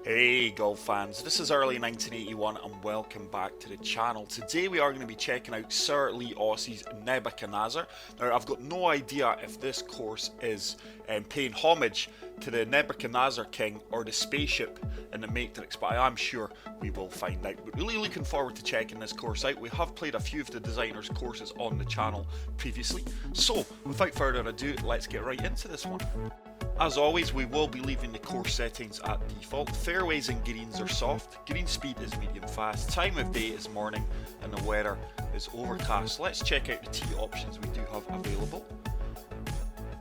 Hey golf fans, this is early 1981 and welcome back to the channel. Today we are going to be checking out Sir Lee Aussie's Nebuchadnezzar. Now I've got no idea if this course is paying homage to the Nebuchadnezzar king or the spaceship in the Matrix, but I am sure we will find out. But really looking forward to checking this course out. We have played a few of the designer's courses on the channel previously, so without further ado, let's get right into this one. As always, we will be leaving the course settings at default. Fairways and greens are soft, green speed is medium fast, time of day is morning, and the weather is overcast. Let's check out the tee options we do have available.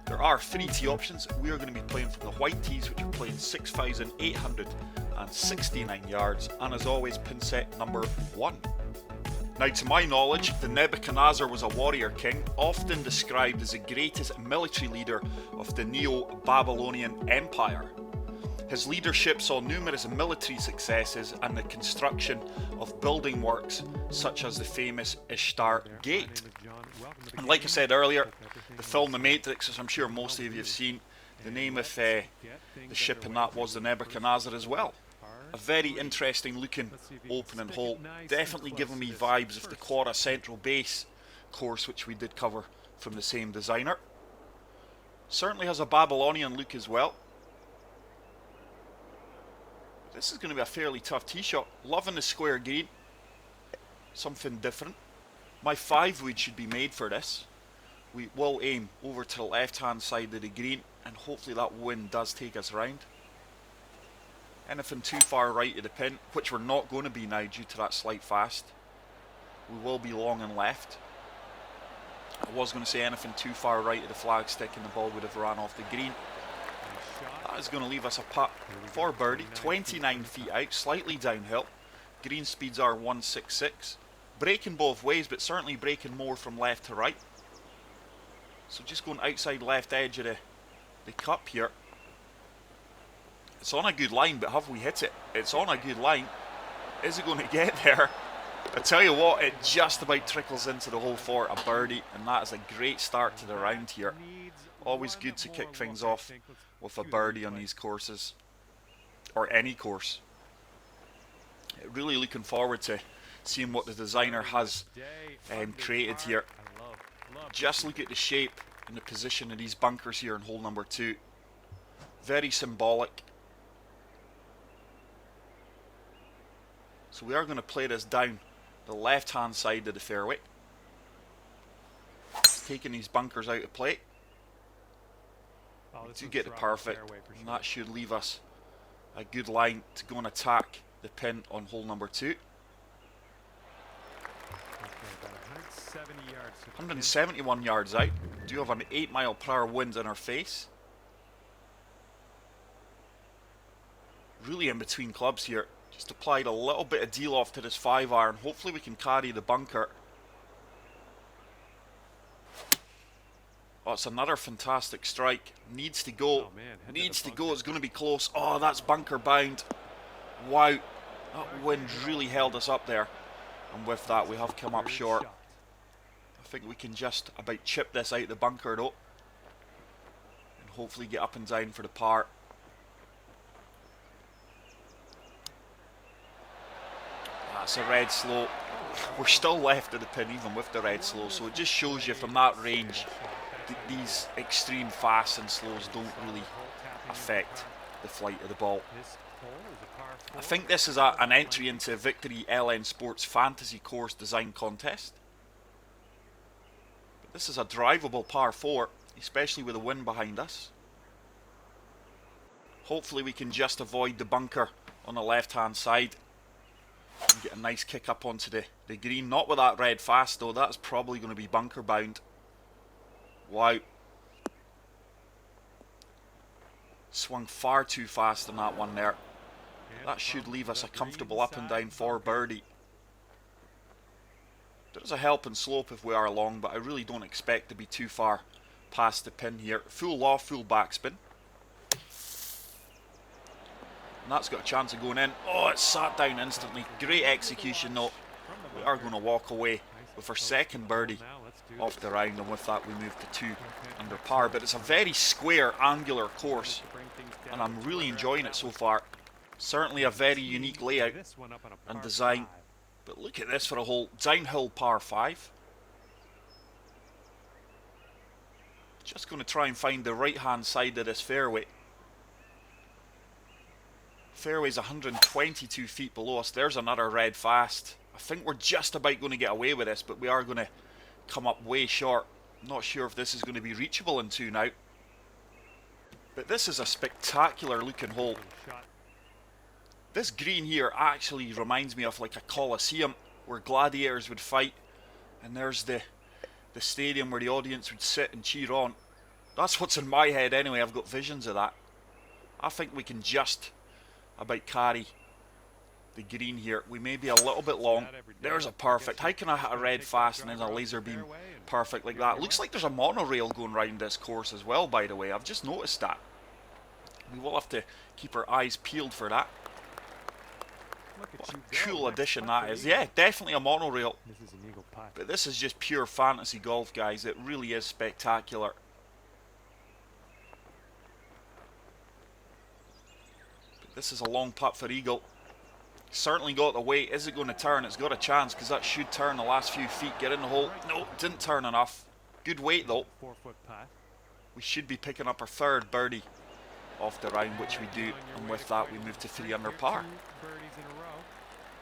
There are 3 tee options. We are going to be playing from the white tees, which are playing 6,869 yards, and as always, pin set number 1. Now, to my knowledge, the Nebuchadnezzar was a warrior king, often described as the greatest military leader of the Neo-Babylonian Empire. His leadership saw numerous military successes and the construction of building works such as the famous Ishtar Gate. And like I said earlier, the film The Matrix, as I'm sure most of you have seen, the name of the ship in that was the Nebuchadnezzar as well. A very interesting looking opening hole, definitely giving me vibes of the Quora Central Base course which we did cover from the same designer. Certainly has a Babylonian look as well. This is going to be a fairly tough tee shot. Loving the square green, something different. My 5-wood should be made for this. We will aim over to the left hand side of the green and hopefully that wind does take us round. Anything too far right of the pin, which we're not going to be now due to that slight fast. We will be long and left. I was going to say anything too far right of the flag stick and the ball would have ran off the green. That is going to leave us a putt for birdie, 29 feet out, slightly downhill. Green speeds are 166. Breaking both ways, but certainly breaking more from left to right. So just going outside left edge of the cup here. It's on a good line, but have we hit it? It's on a good line. Is it going to get there? I tell you what, it just about trickles into the hole for a birdie, and that is a great start to the round here. Always good to kick things off with a birdie on these courses, or any course. Really looking forward to seeing what the designer has created here. Just look at the shape and the position of these bunkers here in hole number 2. Very symbolic. So we are going to play this down the left hand side of the fairway, taking these bunkers out of play. We do get the perfect, and that should leave us a good line to go and attack the pin on hole number 2. 171 yards out. We do have an 8-mile-per-hour wind in our face. Really in between clubs here. Just applied a little bit of deal off to this 5-iron. Hopefully we can carry the bunker. Oh, it's another fantastic strike. Needs to go. Oh, needs to go. It's going to be close. Oh, that's bunker bound. Wow. That wind really held us up there. And with that, we have come up short. I think we can just about chip this out the bunker though. And hopefully get up and down for the par. That's a red slow. We're still left of the pin even with the red slow, so it just shows you from that range these extreme fasts and slows don't really affect the flight of the ball. I think this is an entry into Victory LN Sports Fantasy Course Design Contest. But this is a drivable par 4, especially with the wind behind us. Hopefully we can just avoid the bunker on the left hand side and get a nice kick up onto the green. Not with that red fast though, that's probably going to be bunker bound. Wow. Swung far too fast on that one there. That should leave us a comfortable up and down for birdie. There's a helping slope if we are long, but I really don't expect to be too far past the pin here. Full loft, full backspin. And that's got a chance of going in. Oh, it sat down instantly. Great execution though. We are going to walk away with our second birdie off the round, and with that we move to 2 under par. But it's a very square, angular course, and I'm really enjoying it so far. Certainly a very unique layout and design. But look at this for a hole. Downhill par 5. Just going to try and find the right hand side of this fairway. Fairway's 122 feet below us. There's another red fast. I think we're just about going to get away with this, but we are going to come up way short. Not sure if this is going to be reachable in 2 now. But this is a spectacular looking hole. This green here actually reminds me of like a colosseum where gladiators would fight. And there's the stadium where the audience would sit and cheer on. That's what's in my head anyway. I've got visions of that. I think we can just about carry the green here. We may be a little bit long. There's a perfect. How can I hit a red fast and then a laser beam perfect like that? Looks like there's a monorail going around this course as well, by the way. I've just noticed that. We will have to keep our eyes peeled for that. What a cool addition that is. Yeah, definitely a monorail. But this is just pure fantasy golf, guys. It really is spectacular. But this is a long putt for eagle. Certainly got the weight. Is it going to turn? It's got a chance because that should turn the last few feet. Get in the hole. No, didn't turn enough. Good weight though. We should be picking up our 3rd birdie off the round, which we do. And with that, we move to 3 under par.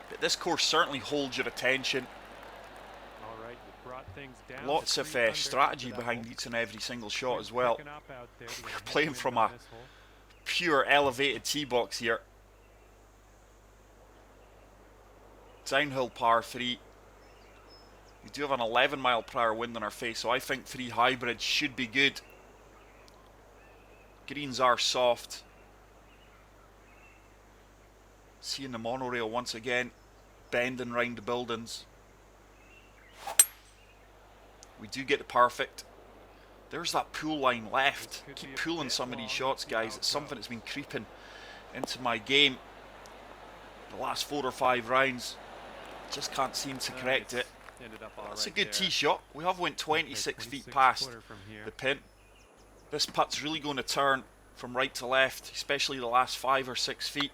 But this course certainly holds your attention. Lots of strategy behind each and every single shot as well. We're playing from a pure elevated tee box here. Downhill par 3. We do have an 11 mile per hour wind in our face, so I think 3 hybrids should be good. Greens are soft. Seeing the monorail once again, bending round the buildings. We do get the perfect. There's that pool line left. Keep pulling some of these shots, guys. It's something that's been creeping into my game the last 4 or 5 rounds. Just can't seem to correct it. That's a good tee shot. We have went 26 feet past the pin. This putt's really going to turn from right to left, especially the last 5 or 6 feet.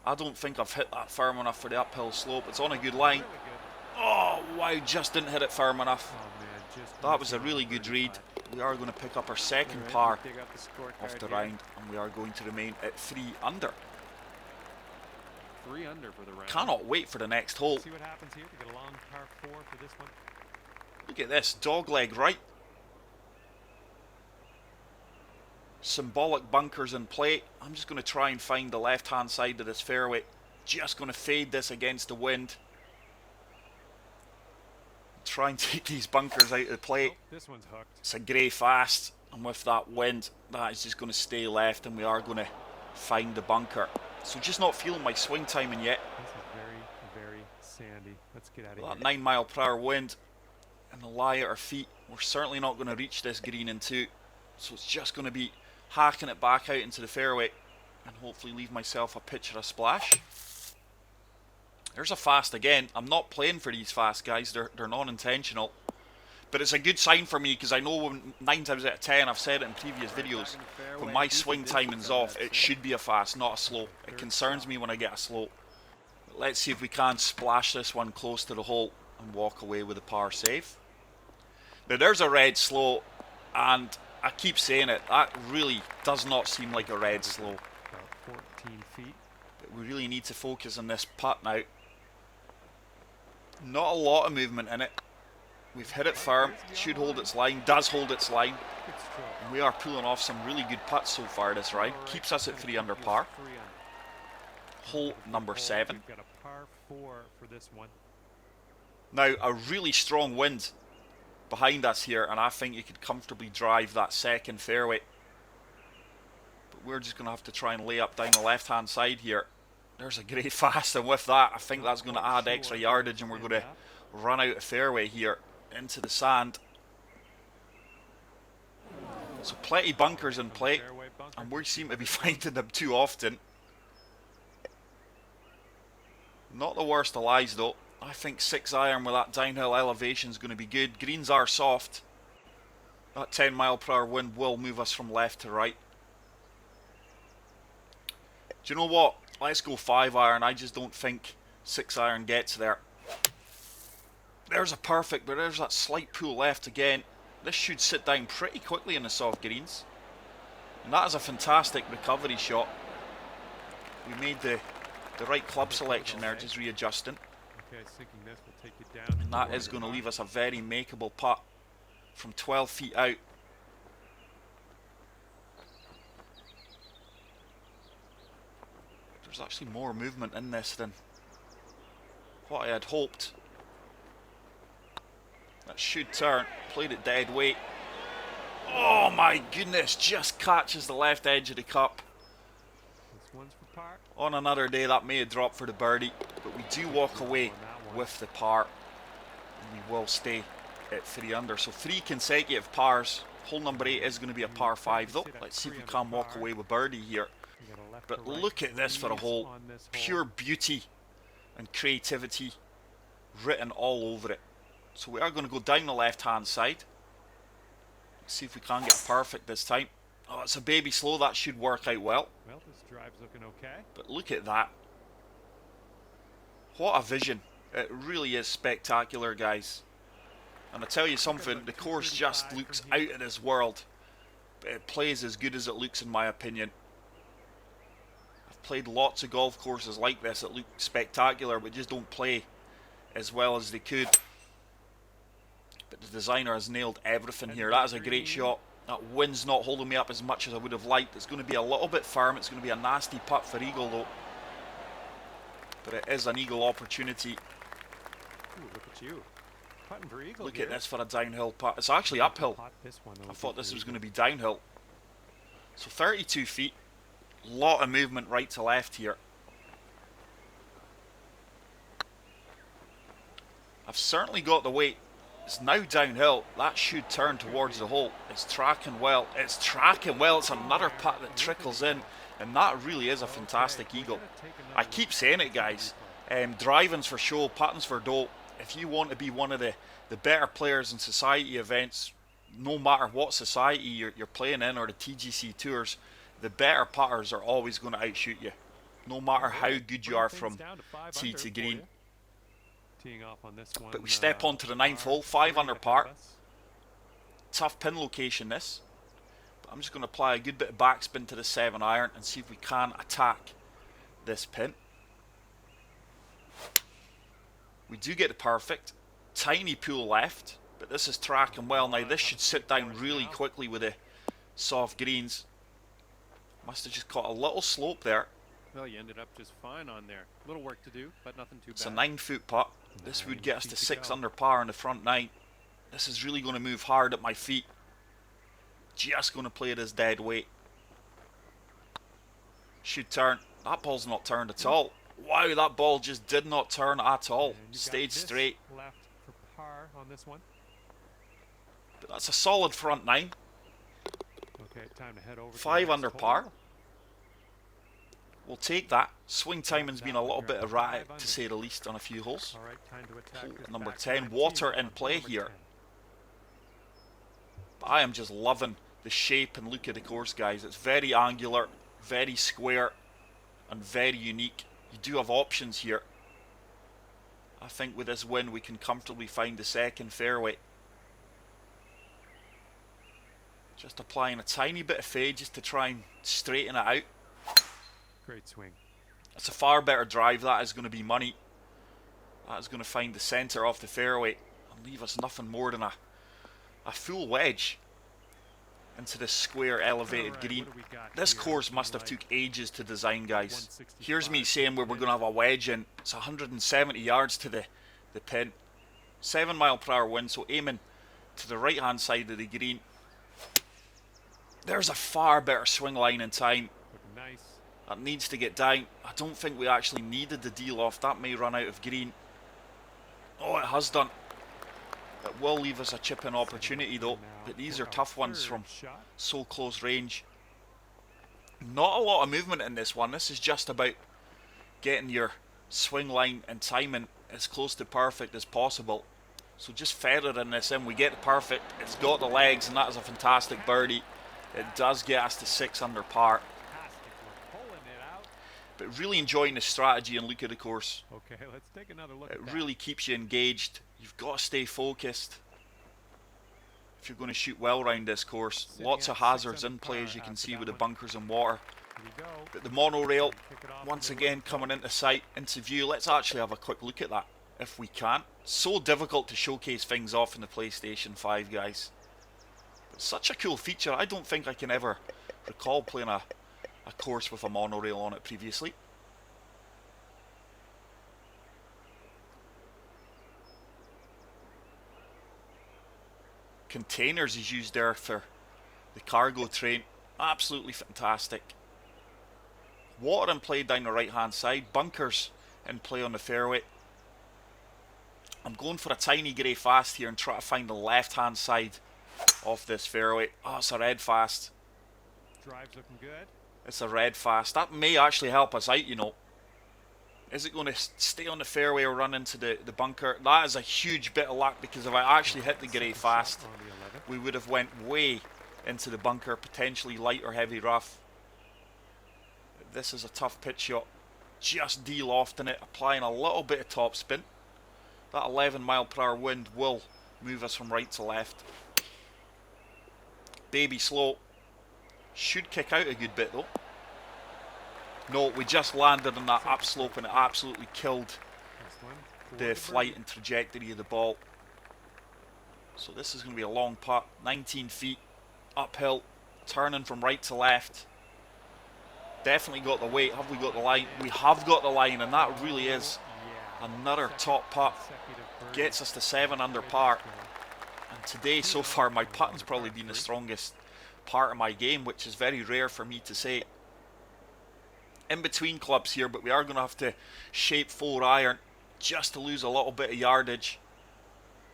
I don't think I've hit that firm enough for the uphill slope. It's on a good line. Oh, wow, just didn't hit it firm enough. That was a really good read. We are going to pick up our 2nd par of the round, and we are going to remain at 3 under. 3 under for the round. Cannot wait for the next hole. See what happens here to get a long par 4 for this one. Look at this, dogleg right. Symbolic bunkers in play. I'm just going to try and find the left hand side of this fairway. Just going to fade this against the wind. Try and take these bunkers out of the play. Oh, this one's hooked. It's a grey fast, and with that wind, that is just going to stay left, and we are going to find the bunker. So just not feeling my swing timing yet. This is very, very sandy. Let's get out of here. That 9 mile per hour wind and the lie at our feet. We're certainly not going to reach this green in 2. So it's just going to be hacking it back out into the fairway and hopefully leave myself a pitch or a splash. There's a fast again. I'm not playing for these fast, guys. They're non-intentional. But it's a good sign for me because I know when 9 times out of 10, I've said it in previous videos, when my swing timing's off, it should be a fast, not a slow. It concerns me when I get a slow. But let's see if we can splash this one close to the hole and walk away with a par save. Now there's a red slow, and I keep saying it, that really does not seem like a red slow. About 14 feet. But we really need to focus on this putt now. Not a lot of movement in it. We've hit it firm, should hold its line, does hold its line. And we are pulling off some really good putts so far this round. Keeps us at 3 under par. Hole number 7. We've got a par 4 for this one. Now, a really strong wind behind us here, and I think you could comfortably drive that 2nd fairway. But we're just going to have to try and lay up down the left-hand side here. There's a great fast, and with that, I think that's going to add extra yardage, and we're going to run out of fairway here into the sand. So plenty bunkers in play, and we seem to be finding them too often. Not the worst of lies though. I think 6 iron with that downhill elevation is going to be good. Greens are soft. That 10 mile per hour wind will move us from left to right. Do you know what? Let's go 5-iron. I just don't think 6-iron gets there. There's a perfect, but there's that slight pull left again. This should sit down pretty quickly in the soft greens. And that is a fantastic recovery shot. We made the right club selection there, just readjusting. Okay, sinking this will take you down. And that is going to leave us a very makeable putt from 12 feet out. There's actually more movement in this than what I had hoped. That should turn. Played it dead weight. Oh my goodness, just catches the left edge of the cup. This one's for par. On another day that may have dropped for the birdie, but we do walk away with the par. And we will stay at 3 under. So 3 consecutive pars. Hole number 8 is going to be a par 5 though. Let's see if we can walk away with birdie here. But look at this for a hole. Pure beauty and creativity written all over it. So we are going to go down the left hand side. Let's see if we can get a perfect this time. Oh, it's a baby slow. That should work out well. Well, this drive's looking okay. But look at that. What a vision. It really is spectacular, guys. And I tell you something, the course just looks out of this world. But it plays as good as it looks in my opinion. I've played lots of golf courses like this that look spectacular but just don't play as well as they could. But the designer has nailed everything here. That is a great shot. That wind's not holding me up as much as I would have liked. It's going to be a little bit firm. It's going to be a nasty putt for eagle though. But it is an eagle opportunity. Ooh, look at you. Putting for eagle Look here. at this for a downhill putt. It's actually uphill. Putt this one, though, I thought this was eagle. going to be downhill. So 32 feet. Lot of movement right to left here. I've certainly got the weight. It's now downhill. That should turn towards the hole. It's tracking well. It's tracking well. It's another putt that trickles in. And that really is a fantastic eagle. I keep saying it, guys. Driving's for show, putting's for dough. If you want to be one of the better players in society events, no matter what society you're playing in or the TGC tours, the better putters are always going to outshoot you. No matter how good you are from tee to green. Teeing off on this one, But we step onto the 9th hole, 5 under par. Tough pin location this. But I'm just going to apply a good bit of backspin to the 7-iron and see if we can attack this pin. We do get the perfect. Tiny pool left, but this is tracking well. Now this should sit down really quickly with the soft greens. Must have just caught a little slope there. Well, you ended up just fine on there. A little work to do, but nothing too bad. It's a 9-foot putt. This would get us to 6 under par on the front 9. This is really going to move hard at my feet. Just going to play it as dead weight. Should turn. That ball's not turned at all. Wow, that ball just did not turn at all. Stayed straight. Left for par on this one. But that's a solid front 9. Okay, time to head over. 5 to the under next par. hole. We'll take that. Swing timing's been a little bit erratic, to say the least, on a few holes. All right, time to attack Hole this number back 10, 19 water on in play number here. 10. But I am just loving the shape and look of the course, guys. It's very angular, very square, and very unique. You do have options here. I think with this win we can comfortably find the second fairway. Just applying a tiny bit of fade just to try and straighten it out. Great swing. It's a far better drive. That is going to be money. That is going to find the centre of the fairway and leave us nothing more than a full wedge into this square elevated Alright, green. what do we got This here? course must have took ages to design, guys. Here's me saying where we're going to have a wedge in. It's 170 yards to the pin. 7 mile per hour wind, so aiming to the right hand side of the green. There's a far better swing line in time. Looking nice. That needs to get down. I don't think we actually needed the deal off. That may run out of green. Oh, it has done. It will leave us a chip-in opportunity though. But these are tough ones from so close range. Not a lot of movement in this one. This is just about getting your swing line and timing as close to perfect as possible. So just feathering this in. We get the perfect. It's got the legs and that is a fantastic birdie. It does get us to 6 under par. But really enjoying the strategy and look at the course. Okay, let's take another look It at that. really keeps you engaged. You've got to stay focused if you're going to shoot well around this course. Sitting Lots at of 6 hazards under in play, as you par can after see, that with the one. bunkers and water. Here we go. But the monorail, Kick it off once in the middle again, of the coming field. into sight, into view. Let's actually have a quick look at that, if we can. So difficult to showcase things off in the PlayStation 5, guys. But such a cool feature. I don't think I can ever recall playing a course with a monorail on it previously. Containers is used there for the cargo train. Absolutely fantastic. Water in play down the right hand side. Bunkers in play on the fairway. I'm going for a tiny grey fast here and try to find the left hand side of this fairway. Oh, it's a red fast. Drive's looking good. It's a red fast. That may actually help us out, you know. Is it going to stay on the fairway or run into the bunker? That is a huge bit of luck, because if I actually hit the grey Second fast, shot on the 11th. we would have went way into the bunker, potentially light or heavy rough. This is a tough pitch shot. Just de-lofting it, applying a little bit of topspin. That 11-mile-per-hour wind will move us from right to left. Baby slow. Should kick out a good bit though. No, we just landed on that upslope and it absolutely killed This one for the flight and trajectory of the ball. So this is going to be a long putt. 19 feet uphill, turning from right to left. Definitely got the weight. Have we got the line? We have got the line, and that really is Yeah. another Second top putt. consecutive birdie. Gets us to 7 under par. And today so far my putting's probably been the strongest part of my game, which is very rare for me to say. In between clubs here, but we are going to have to shape 4-iron just to lose a little bit of yardage.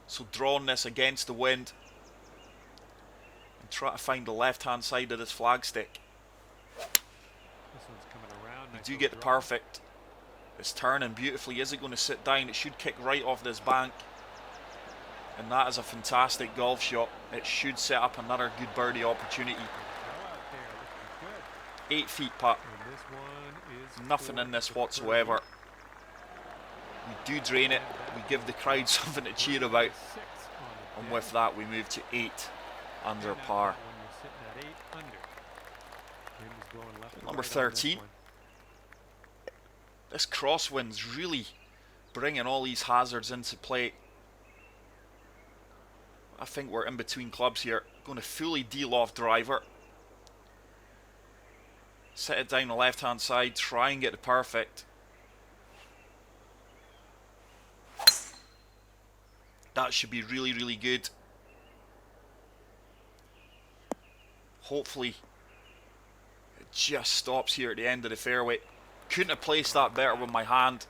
So drawing this against the wind and try to find the left hand side of this flagstick. This one's coming around. We Nice do little get the draw. perfect. It's turning beautifully. Is it going to sit down? It should kick right off this bank. And that is a fantastic golf shot. It should set up another good birdie opportunity. Go out there, looking good. 8 feet putt. And this one is Nothing for in this the whatsoever. birdie. We do drain it. We give the crowd something to cheer about. 6 on the And day. with that we move to 8 under And now par. that one was sitting at 8 under. Wind is blowing left to Number right on this 13. one. This crosswind's really bringing all these hazards into play. I think we're in between clubs here. Going to fully de-loft driver. Set it down the left hand side. Try and get the perfect. That should be really, really good. Hopefully it just stops here at the end of the fairway. Couldn't have placed that better with my hand.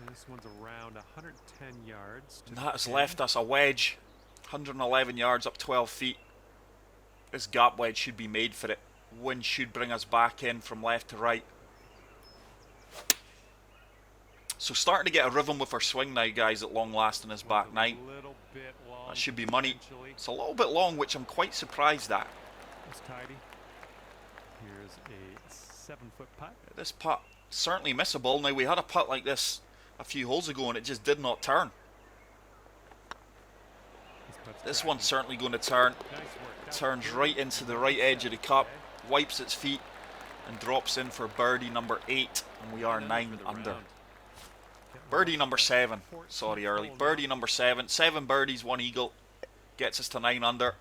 This one's around 110 yards. to And the that has pin. left us a wedge. 111 yards up 12 feet. This gap wedge should be made for it. Wind should bring us back in from left to right. So starting to get a rhythm with our swing now, guys, at long last in this back One's a nine. little bit long That should be money. potentially. It's a little bit long, which I'm quite surprised at. It's tidy. Here's a 7-foot putt. This putt, certainly missable. Now, we had a putt like this a few holes ago and it just did not turn. Putt's This cracking. one's certainly going to turn. Nice work. That Turns was right good. into the right edge of the cup, wipes its feet and drops in for birdie number 8, and we are 9 for the under. round. Getting Birdie off number the 7, 14th sorry early. hole now. Birdie number 7, 7 birdies, 1 eagle, gets us to 9 under.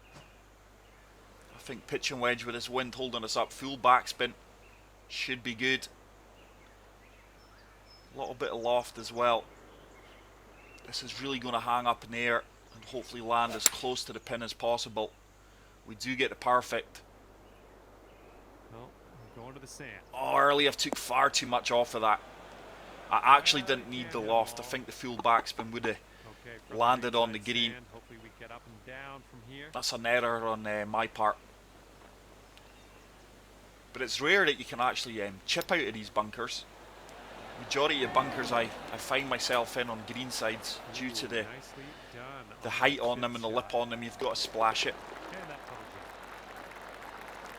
I think pitch and wedge with this wind holding us up, full backspin, should be good. A little bit of loft as well. This is really going to hang up in the air and hopefully land as close to the pin as possible. We do get the perfect. Well, we're going to the sand. Oh, early I've took far too much off of that. I actually didn't need the loft. I think the full backspin would have. Okay, from Landed on the inside green. sand. Hopefully we get up and down from here. That's an error on my part. But it's rare that you can actually chip out of these bunkers. Majority of bunkers I find myself in on green sides due to the Nicely done the on height that on them chip and the lip shot. on them. You've got to splash it. And that putters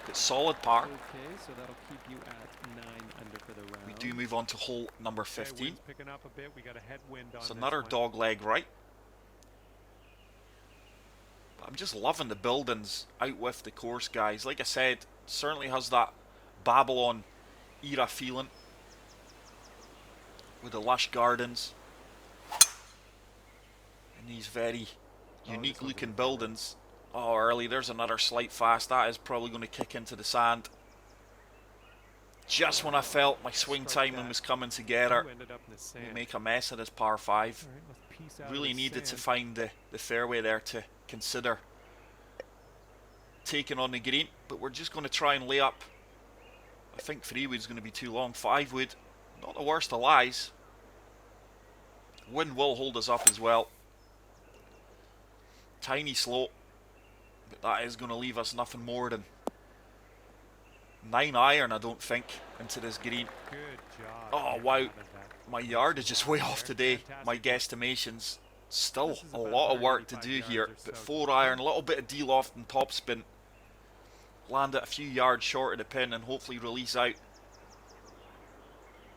but solid par. Okay, so that'll keep you at 9 under for the round. We do move on to hole number Okay, 15. wind's picking up a bit. We got a headwind on It's this another one. dog leg right. I'm just loving the buildings out with the course, guys. Like I said, certainly has that Babylon era feeling with the lush gardens and these very unique looking buildings. Oh, early, there's another slight fast. That is probably going to kick into the sand. Just when I felt my swing timing was coming together, You ended up in the sand. we make a mess of this par 5. All right, let's piece out Really of the needed to sand. find the fairway there to consider taking on the green, but we're just going to try and lay up. I think 3 wood's going to be too long. 5 wood, not the worst of lies. Wind will hold us up as well. Tiny slope, but that is going to leave us nothing more than 9 iron, I don't think, into this green. Good job. Oh, getting wow. out of that. My yard is just way off today. My guesstimations. Still a lot of work to do here, but 4 iron, a little bit of D-loft and topspin. Land it a few yards short of the pin and hopefully release out.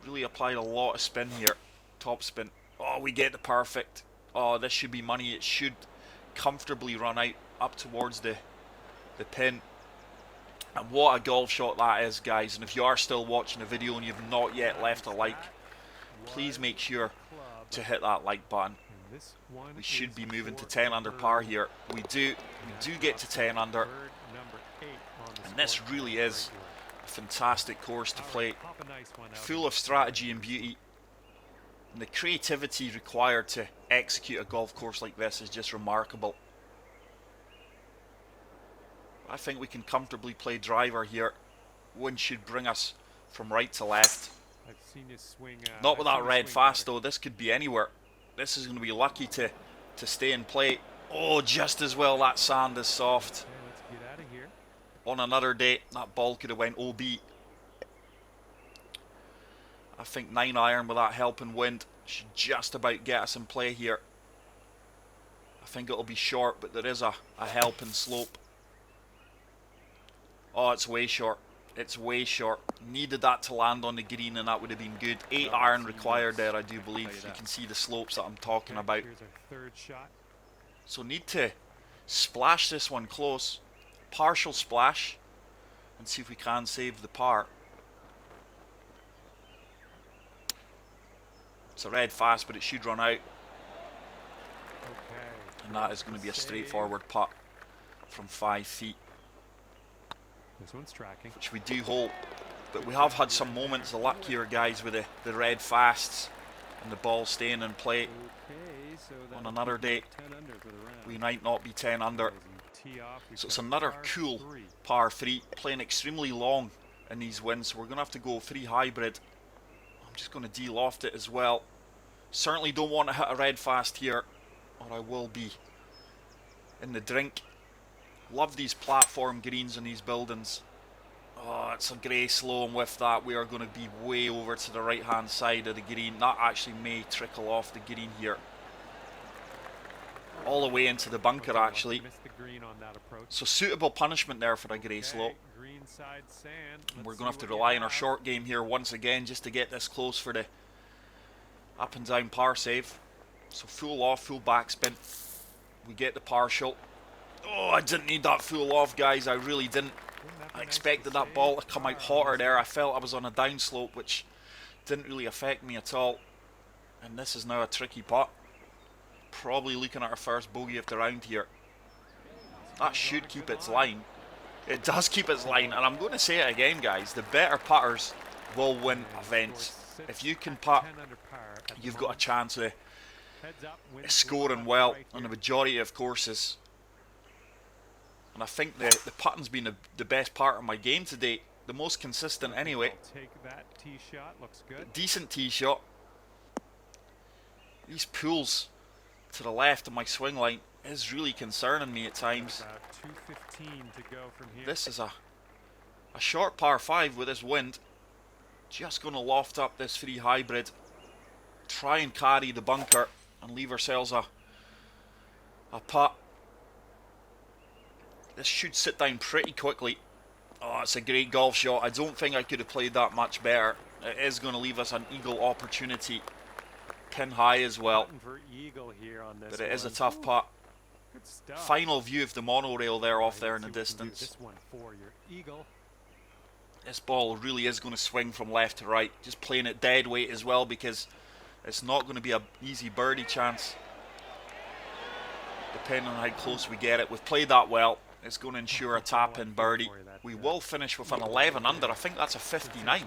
Really applied a lot of spin here. Topspin. Oh, we get the perfect. Oh, this should be money. It should comfortably run out up towards the pin. And what a golf shot that is, guys. And if you are still watching the video and you've not yet left a like, please make sure to hit that like button. And this one We should is be moving to for 10 under bird. par here. We do get to 10 under. Bird number 8 on the And this scorecard. really is a fantastic course to All right, play. pop a nice one out. Full of strategy and beauty. And the creativity required to execute a golf course like this is just remarkable. I think we can comfortably play driver here. Wind should bring us from right to left. I've seen you swing. Not with I've that seen you red swing fast better. though. This could be anywhere. This is going to be lucky to stay in play. Oh, just as well that sand is soft. Okay, let's get out of here. On another day, that ball could have went OB. I think 9 iron with that helping wind should just about get us in play here. I think it'll be short, but there is a helping slope. Oh, it's way short. It's way short. Needed that to land on the green and that would have been good. 8 iron required there, I do believe. You can see the slopes that I'm talking Okay, about. Here's our third shot. So need to splash this one close. Partial splash. And see if we can save the par. It's a red fast, but it should run out. Okay. And that is going to be a straightforward putt from 5 feet, This one's tracking. which we do hold. But we have had some moments of luck here, guys, with the red fasts and the ball staying in play. Okay, so On that'll another keep you day, at 10 under for the round. we might not be 10 under. As you tee off, we've So it's got another par cool 3. par 3, playing extremely long in these winds. So we're going to have to go 3 hybrid. I'm just going to de-loft it as well. Certainly don't want to hit a red fast here, or I will be in the drink. Love these platform greens in these buildings. Oh, it's a grey slow, and with that we are going to be way over to the right hand side of the green. That actually may trickle off the green here. All the way into the bunker actually. Missed the green on that approach. So suitable punishment there for a grey slope. Okay, green side sand. And Let's we're going to see have to what you rely on our have. short game here once again just to get this close for the up and down par save. So full off, full backspin. We get the partial. Oh, I didn't need that full off, guys. I really didn't. Wouldn't that be I nice expected to that ball to save come out par on hotter this there. one? I felt I was on a downslope, which didn't really affect me at all. And this is now a tricky putt. Probably looking at our first bogey of the round here. That should keep its line. It does keep its line, and I'm going to say it again, guys. The better putters will win And the events. score sits If you can at putt, 10 under par at the you've got a moment. chance of Heads up, wind scoring left, well right on the here. majority of courses. And I think the putting's been the best part of my game to date. The most consistent anyway. I'll take that tee shot. Looks good. Decent tee shot. These pools to the left of my swing line is really concerning me at times. About 2:15 to go from here. This is a short par 5 with this wind. Just going to loft up this 3 hybrid. Try and carry the bunker and leave ourselves a putt. This should sit down pretty quickly. Oh, it's a great golf shot. I don't think I could have played that much better. It is going to leave us an eagle opportunity. Pin high as well. Putting for eagle here on this But it is a one. tough Ooh, putt. good stuff. Final view of the monorail there off Alright, there in the let's see what we can do distance. This one for your eagle. This ball really is going to swing from left to right. Just playing it dead weight as well because it's not going to be an easy birdie chance. Depending on how close we get it. We've played that well. It's going to ensure a tap-in birdie. We will finish with an 11 under. I think that's a 59.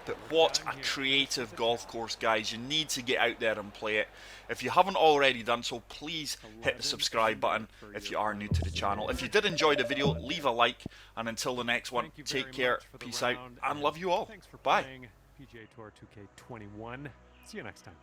But what a creative golf course, guys. You need to get out there and play it. If you haven't already done so, please hit the subscribe button if you are new to the channel. If you did enjoy the video, leave a like. And until the next one, take care, peace out, and love you all. Thanks for Bye. playing PGA Tour 2K21. See you next time.